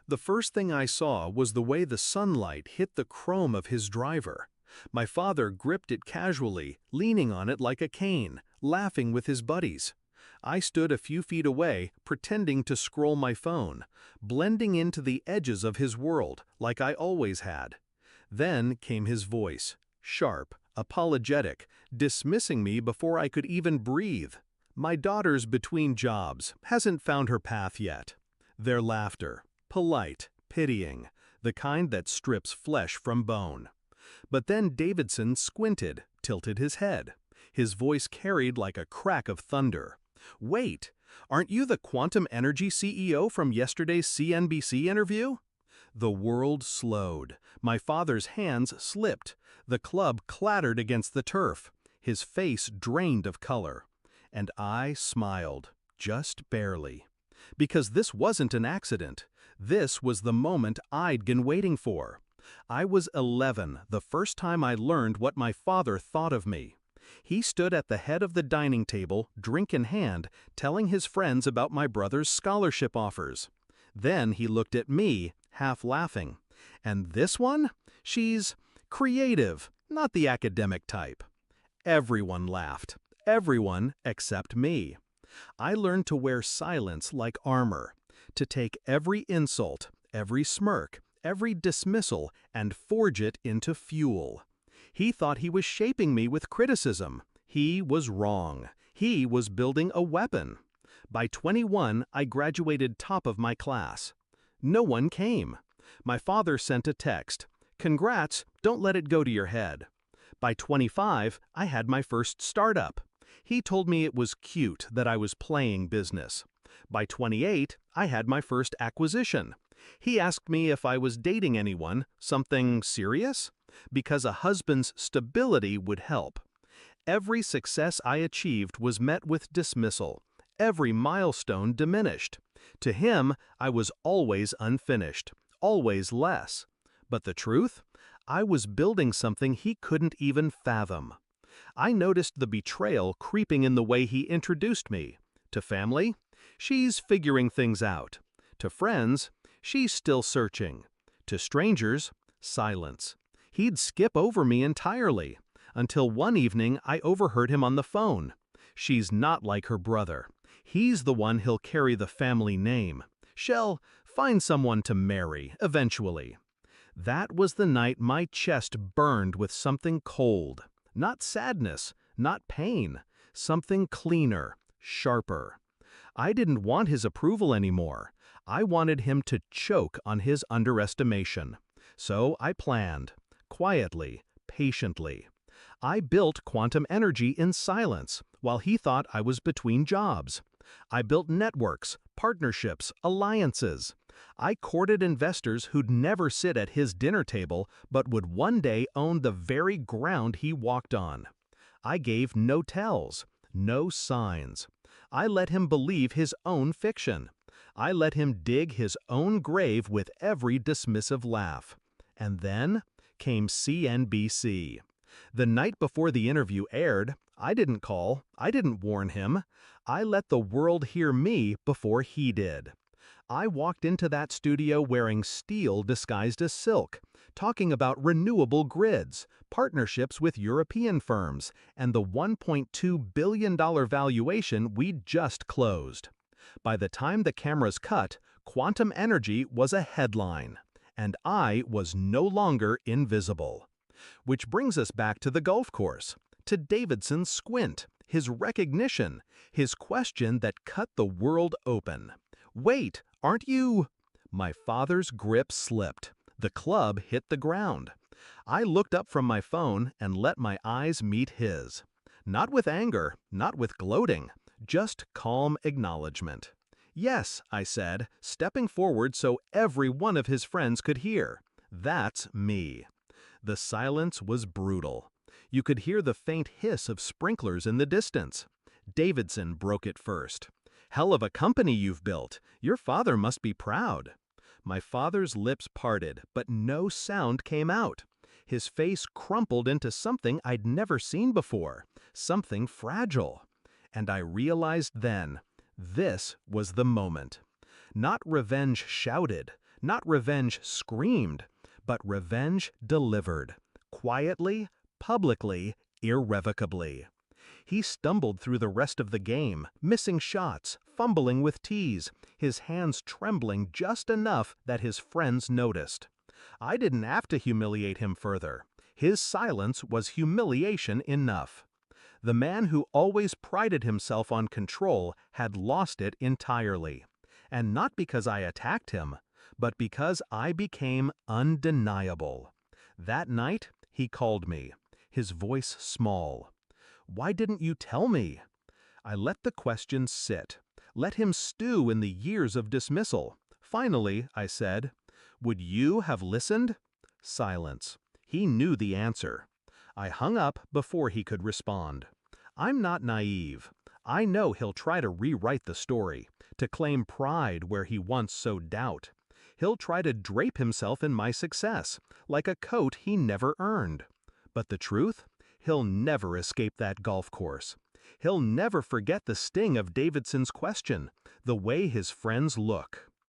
The first thing I saw was the way the sunlight hit the chrome of his driver. My father gripped it casually, leaning on it like a cane, laughing with his buddies. I stood a few feet away, pretending to scroll my phone, blending into the edges of his world, like I always had. Then came his voice, sharp, apologetic, dismissing me before I could even breathe. My daughter's between jobs, hasn't found her path yet. Their laughter, polite, pitying, the kind that strips flesh from bone. But then Davidson squinted, tilted his head. His voice carried like a crack of thunder. "Wait, aren't you the quantum energy CEO from yesterday's CNBC interview?" The world slowed. My father's hands slipped. The club clattered against the turf. His face drained of color. And I smiled, just barely. Because this wasn't an accident. This was the moment I'd been waiting for. I was 11 the first time I learned what my father thought of me. He stood at the head of the dining table, drink in hand, telling his friends about my brother's scholarship offers. Then he looked at me, half laughing. "And this one? She's creative, not the academic type." Everyone laughed. Everyone except me. I learned to wear silence like armor, to take every insult, every smirk, every dismissal, and forge it into fuel. He thought he was shaping me with criticism. He was wrong. He was building a weapon. By 21, I graduated top of my class. No one came. My father sent a text. "Congrats, don't let it go to your head." By 25, I had my first startup. He told me it was cute that I was playing business. By 28, I had my first acquisition. He asked me if I was dating anyone, something serious, because a husband's stability would help. Every success I achieved was met with dismissal. Every milestone diminished. To him, I was always unfinished, always less. But the truth? I was building something he couldn't even fathom. I noticed the betrayal creeping in the way he introduced me. To family, she's figuring things out. To friends, she's still searching. To strangers, silence. He'd skip over me entirely. Until one evening I overheard him on the phone. "She's not like her brother. He's the one who'll carry the family name. She'll find someone to marry, eventually." That was the night my chest burned with something cold. Not sadness, not pain. Something cleaner, sharper. I didn't want his approval anymore. I wanted him to choke on his underestimation. So I planned. Quietly, patiently. I built quantum energy in silence, while he thought I was between jobs. I built networks, partnerships, alliances. I courted investors who'd never sit at his dinner table, but would one day own the very ground he walked on. I gave no tells, no signs. I let him believe his own fiction. I let him dig his own grave with every dismissive laugh. And then came CNBC. The night before the interview aired, I didn't call, I didn't warn him. I let the world hear me before he did. I walked into that studio wearing steel disguised as silk, talking about renewable grids, partnerships with European firms, and the $1.2 billion valuation we'd just closed. By the time the cameras cut, quantum energy was a headline, and I was no longer invisible. Which brings us back to the golf course, to Davidson's squint, his recognition, his question that cut the world open. "Wait, aren't you—" My father's grip slipped. The club hit the ground. I looked up from my phone and let my eyes meet his. Not with anger, not with gloating, just calm acknowledgement. "Yes," I said, stepping forward so every one of his friends could hear. "That's me." The silence was brutal. You could hear the faint hiss of sprinklers in the distance. Davidson broke it first. "Hell of a company you've built. Your father must be proud." My father's lips parted, but no sound came out. His face crumpled into something I'd never seen before, something fragile. And I realized then, this was the moment. Not revenge shouted, Not revenge screamed, but revenge delivered. Quietly, publicly, irrevocably. He stumbled through the rest of the game, missing shots, fumbling with tees, his hands trembling just enough that his friends noticed. I didn't have to humiliate him further. His silence was humiliation enough. The man who always prided himself on control had lost it entirely. And not because I attacked him, but because I became undeniable. That night, he called me, his voice small. "Why didn't you tell me?" I let the question sit, let him stew in the years of dismissal. Finally, I said, "Would you have listened?" Silence. He knew the answer. I hung up before he could respond. I'm not naive. I know he'll try to rewrite the story, to claim pride where he once sowed doubt. He'll try to drape himself in my success, like a coat he never earned. But the truth? He'll never escape that golf course. He'll never forget the sting of Davidson's question, the way his friends look.